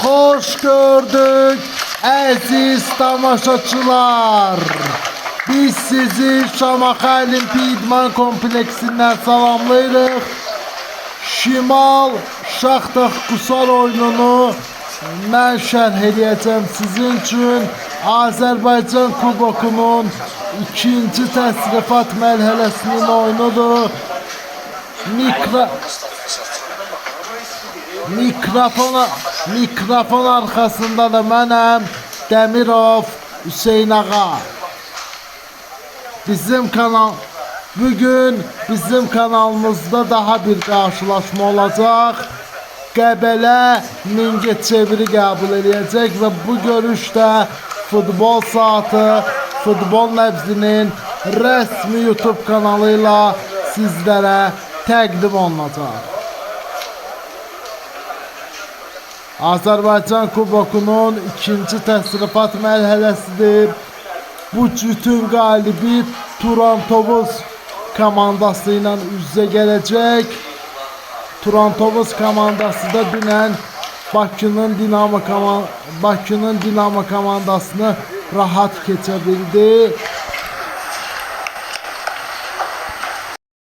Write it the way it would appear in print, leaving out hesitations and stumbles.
hoş gördük aziz tamaşaçılar. Biz sizi Şamaxı Olimpiya İdman Kompleksindən salamlayırıq. Şimal Şaxtaq Qusar oyununu mən şərh edəcəm sizin üçün. Azərbaycan Kubokunun ikinci təsrifat mərhələsinin oyunudur. Mikrofon arkasında da mənəm, Dəmirov Hüseyn Ağa. Bugün bizim kanalımızda daha bir karşılaşma olacak. Qəbələ Mingəçeviri qəbul edəcək və bu görüşdə Futbol Saatı, Futbol Nəbzinin rəsmi YouTube kanalıyla sizlərə təqdim olunacaq. Azərbaycan Kubokunun ikinci təsrifat mərhələsidir. Bu cütün qalibi Turantovuz komandası ilə üz-üzə gələcək. Turantovuz komandası da dünən Bakının Dinamo komandasını rahat keçə bildi.